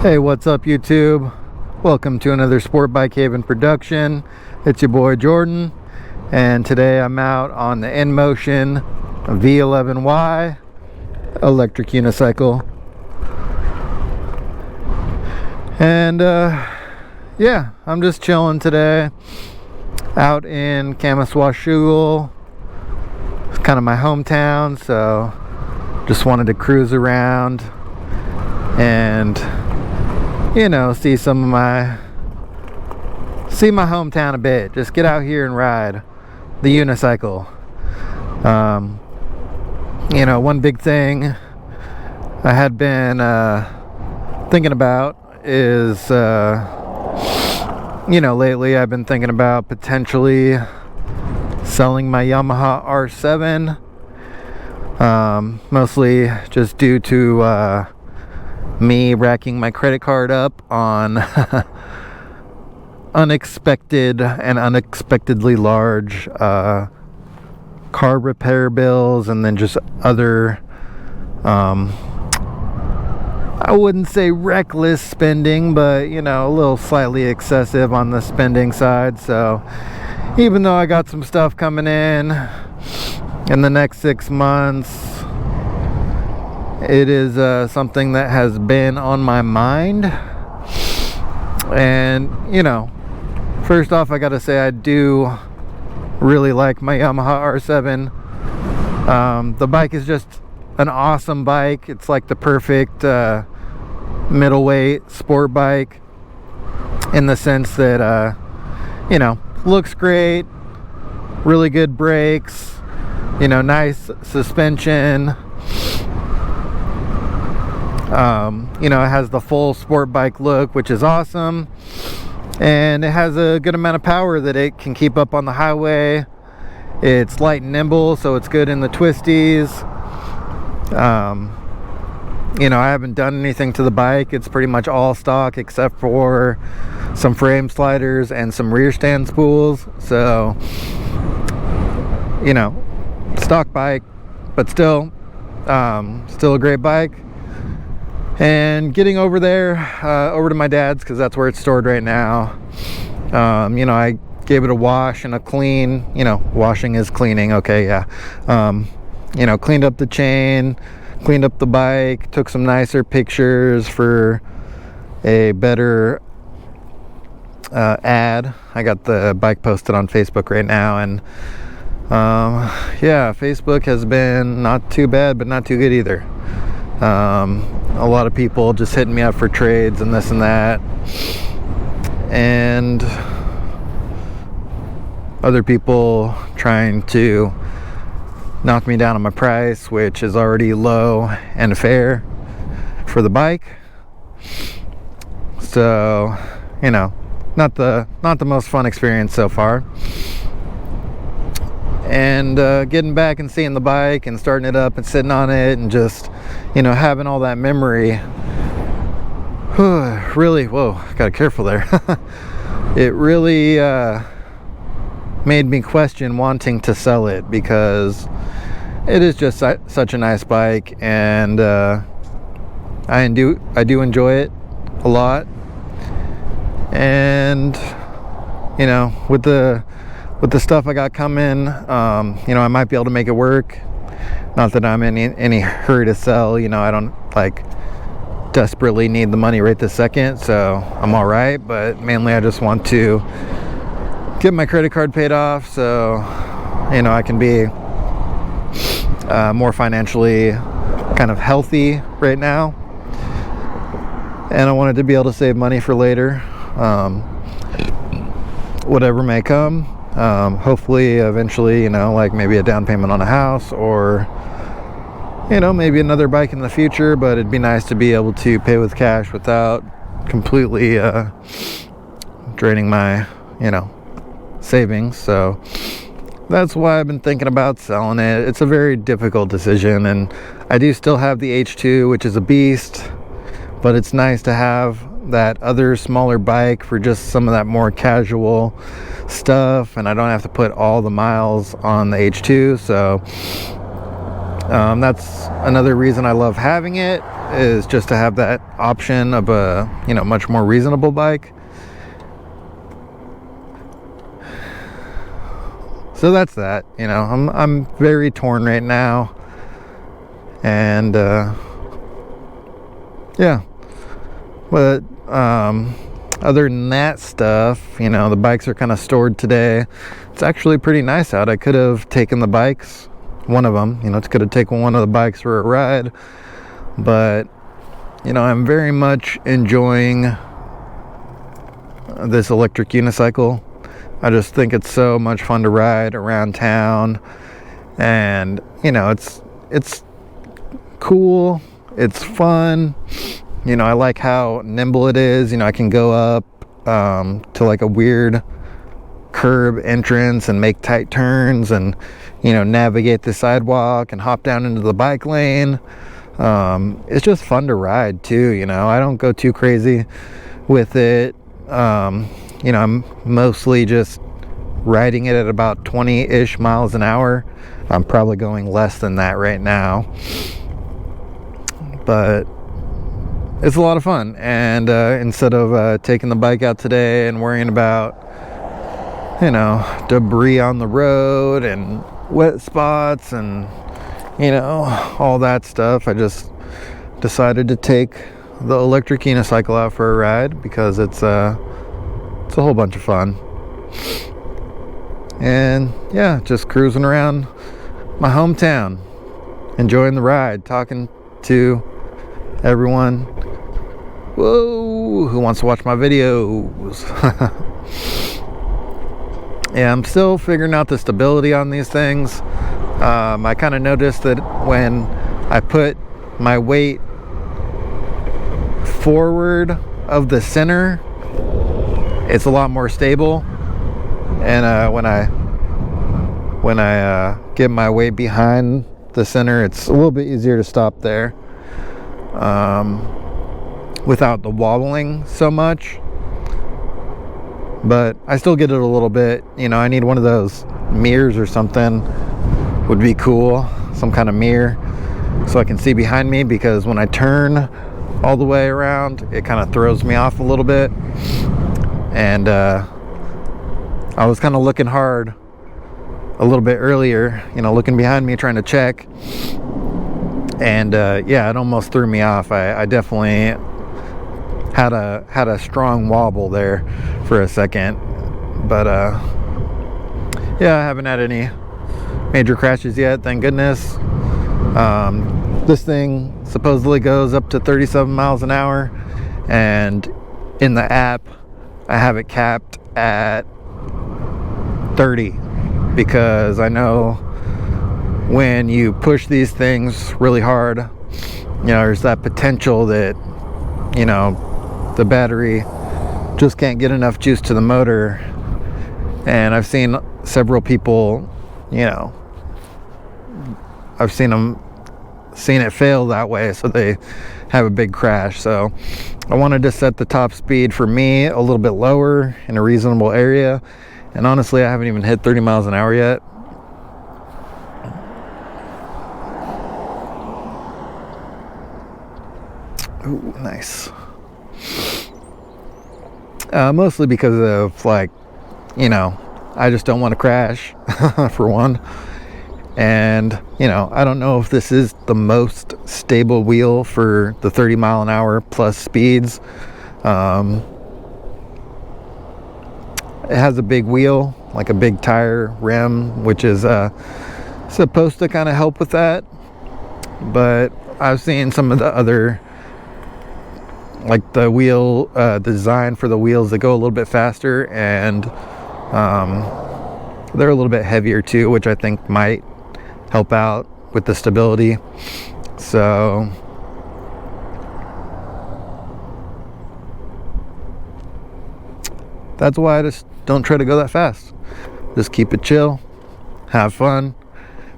Hey, what's up YouTube? Welcome to another Sport Bike Haven production. It's your boy Jordan, and today I'm out on the InMotion V11Y electric unicycle. And yeah, I'm just chilling today out in Kamaswashul. It's kind of my hometown, so just wanted to cruise around and, you know, see my hometown a bit. Just get out here and ride the unicycle. You know, one big thing I had been thinking about is, you know, lately I've been thinking about potentially selling my Yamaha R7, mostly just due to me racking my credit card up on unexpectedly large car repair bills, and then just other I wouldn't say reckless spending, but you know, a little slightly excessive on the spending side. So even though I got some stuff coming in the next 6 months, it is something that has been on my mind. And you know, first off, I gotta say I do really like my Yamaha R7. The bike is just an awesome bike. It's like the perfect middleweight sport bike in the sense that you know, looks great, really good brakes, you know, nice suspension. You know, it has the full sport bike look, which is awesome, and it has a good amount of power that it can keep up on the highway. It's light and nimble, so it's good in the twisties. You know, I haven't done anything to the bike. It's pretty much all stock except for some frame sliders and some rear stand spools. So, you know, stock bike, but still a great bike. And getting over there, over to my dad's, because that's where it's stored right now. You know, I gave it a wash and a clean. You know, washing is cleaning. Okay, yeah. You know, cleaned up the chain, cleaned up the bike, took some nicer pictures for a better ad. I got the bike posted on Facebook right now, and yeah, Facebook has been not too bad, but not too good either. A lot of people just hitting me up for trades and this and that, and other people trying to knock me down on my price, which is already low and fair for the bike. So, you know, not the most fun experience so far. And getting back and seeing the bike and starting it up and sitting on it and just, you know, having all that memory, really, whoa, gotta be careful there. It really made me question wanting to sell it, because it is just such a nice bike, and I do enjoy it a lot. And you know, with the stuff I got coming, you know, I might be able to make it work. Not that I'm in any hurry to sell. You know, I don't like desperately need the money right this second, so I'm all right. But mainly I just want to get my credit card paid off, so you know, I can be more financially kind of healthy right now. And I wanted to be able to save money for later, whatever may come. Hopefully eventually, you know, like maybe a down payment on a house, or you know, maybe another bike in the future. But it'd be nice to be able to pay with cash without completely draining my, you know, savings. So that's why I've been thinking about selling it. It's a very difficult decision, and I do still have the H2, which is a beast, but it's nice to have that other smaller bike for just some of that more casual stuff, and I don't have to put all the miles on the H2. So that's another reason I love having it, is just to have that option of a, you know, much more reasonable bike. So that's that. You know, I'm very torn right now, and yeah. But other than that stuff, you know, the bikes are kind of stored today. It's actually pretty nice out. I could have taken the bikes, one of them, you know, could have taken one of the bikes for a ride, but you know, I'm very much enjoying this electric unicycle. I just think it's so much fun to ride around town, and you know, it's cool, it's fun. You know, I like how nimble it is. You know, I can go up to like a weird curb entrance and make tight turns, and you know, navigate the sidewalk and hop down into the bike lane. It's just fun to ride too. You know, I don't go too crazy with it. You know, I'm mostly just riding it at about 20-ish miles an hour. I'm probably going less than that right now, but it's a lot of fun. And instead of taking the bike out today and worrying about, you know, debris on the road and wet spots and, you know, all that stuff, I just decided to take the electric unicycle out for a ride because it's a whole bunch of fun. And yeah, just cruising around my hometown, enjoying the ride, talking to everyone, whoa, who wants to watch my videos. Yeah, I'm still figuring out the stability on these things. I kind of noticed that when I put my weight forward of the center, it's a lot more stable, and when I get my weight behind the center, it's a little bit easier to stop there without the wobbling so much. But I still get it a little bit. You know, I need one of those mirrors or something, would be cool, some kind of mirror, so I can see behind me, because when I turn all the way around, it kind of throws me off a little bit. And I was kind of looking hard a little bit earlier, you know, looking behind me, trying to check, and yeah, it almost threw me off. I definitely had a strong wobble there for a second, but yeah, I haven't had any major crashes yet, thank goodness. This thing supposedly goes up to 37 miles an hour, and in the app I have it capped at 30, because I know when you push these things really hard, you know, there's that potential that, you know, the battery just can't get enough juice to the motor. And I've seen several people, you know, I've seen it fail that way, so they have a big crash. So I wanted to set the top speed for me a little bit lower in a reasonable area, and honestly, I haven't even hit 30 miles an hour yet. Ooh, nice. Mostly because of, like, you know, I just don't want to crash for one. And, you know, I don't know if this is the most stable wheel for the 30 mile an hour plus speeds. It has a big wheel, like a big tire rim, which is supposed to kind of help with that. But I've seen some of the other, like the wheel design for the wheels that go a little bit faster, and they're a little bit heavier too, which I think might help out with the stability. So that's why I just don't try to go that fast. Just keep it chill, have fun,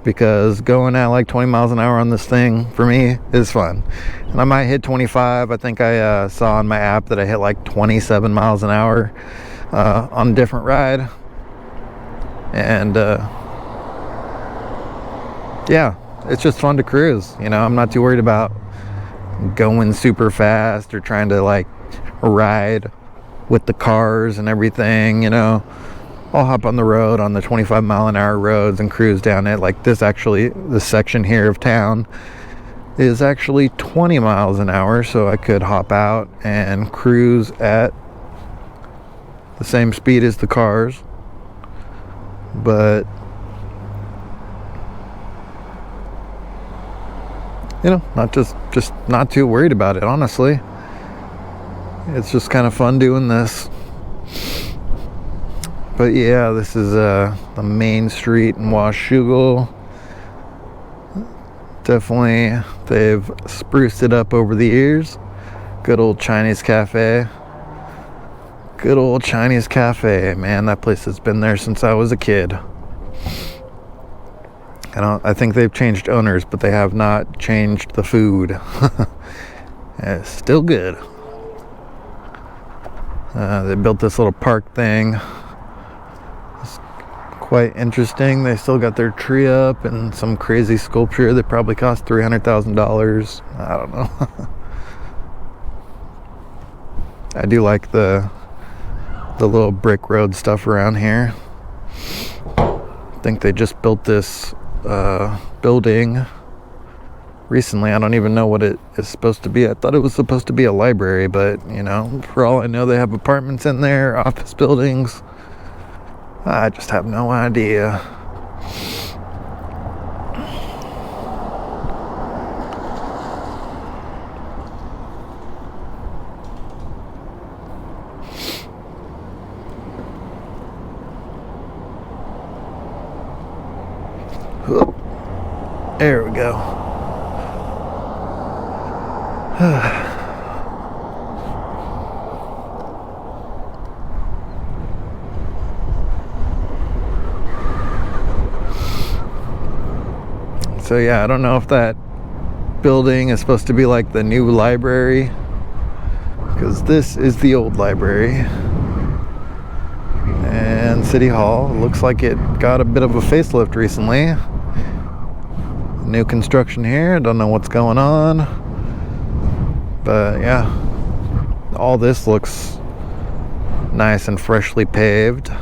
because going at like 20 miles an hour on this thing for me is fun. And I might hit 25. I think I saw on my app that I hit like 27 miles an hour on a different ride. And yeah, it's just fun to cruise. You know, I'm not too worried about going super fast or trying to like ride with the cars and everything, you know, I'll hop on the road, on the 25-mile-an-hour roads, and cruise down it. Like this section here of town is actually 20 miles an hour, so I could hop out and cruise at the same speed as the cars. But you know, just not too worried about it, honestly. It's just kind of fun doing this. But yeah, this is the main street in Washougal. Definitely, they've spruced it up over the years. Good old Chinese cafe. Good old Chinese cafe, man. That place has been there since I was a kid. I think they've changed owners, but they have not changed the food. It's still good. They built this little park thing. It's quite interesting. They still got their tree up and some crazy sculpture that probably cost $300,000. I don't know. I do like the little brick road stuff around here. I think they just built this building recently. I don't even know what it is supposed to be. I thought it was supposed to be a library, but you know, for all I know, they have apartments in there, office buildings. I just have no idea. There we go. So yeah, I don't know if that building is supposed to be like the new library, because this is the old library. And City Hall, looks like it got a bit of a facelift recently. New construction here, don't know what's going on, but yeah, all this looks nice and freshly paved. Yeah,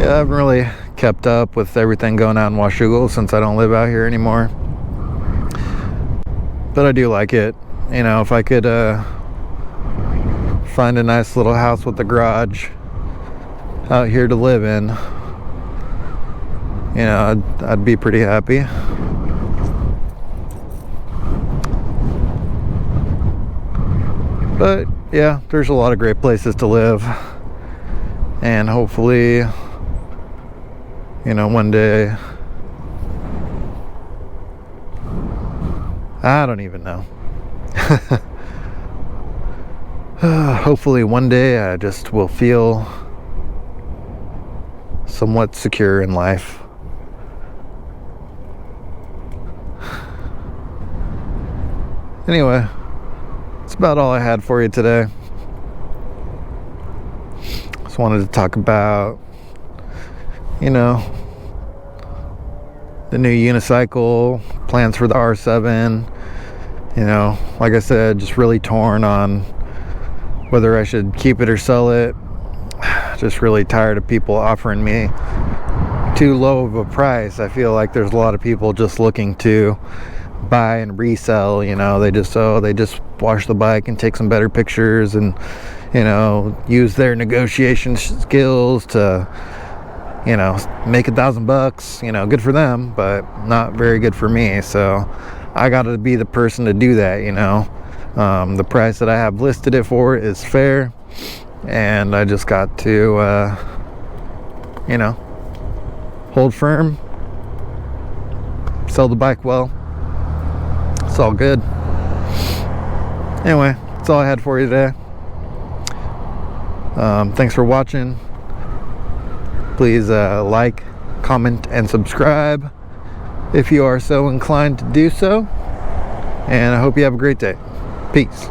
I haven't really kept up with everything going on in Washougal since I don't live out here anymore, but I do like it. You know, if I could find a nice little house with a garage out here to live in, you know, I'd be pretty happy. But yeah, there's a lot of great places to live, and hopefully, you know, one day, I don't even know. Hopefully one day I just will feel somewhat secure in life. Anyway, that's about all I had for you today. Just wanted to talk about, you know, the new unicycle, plans for the R7. You know, like I said, just really torn on whether I should keep it or sell it. Just really tired of people offering me too low of a price. I feel like there's a lot of people just looking to buy and resell. You know, they just wash the bike and take some better pictures, and you know, use their negotiation skills to, you know, make $1,000. You know, good for them, but not very good for me. So I got to be the person to do that. You know, the price that I have listed it for is fair, and I just got to you know, hold firm, sell the bike well. It's all good. Anyway, that's all I had for you today. Thanks for watching. Please like, comment, and subscribe if you are so inclined to do so. And I hope you have a great day. Peace.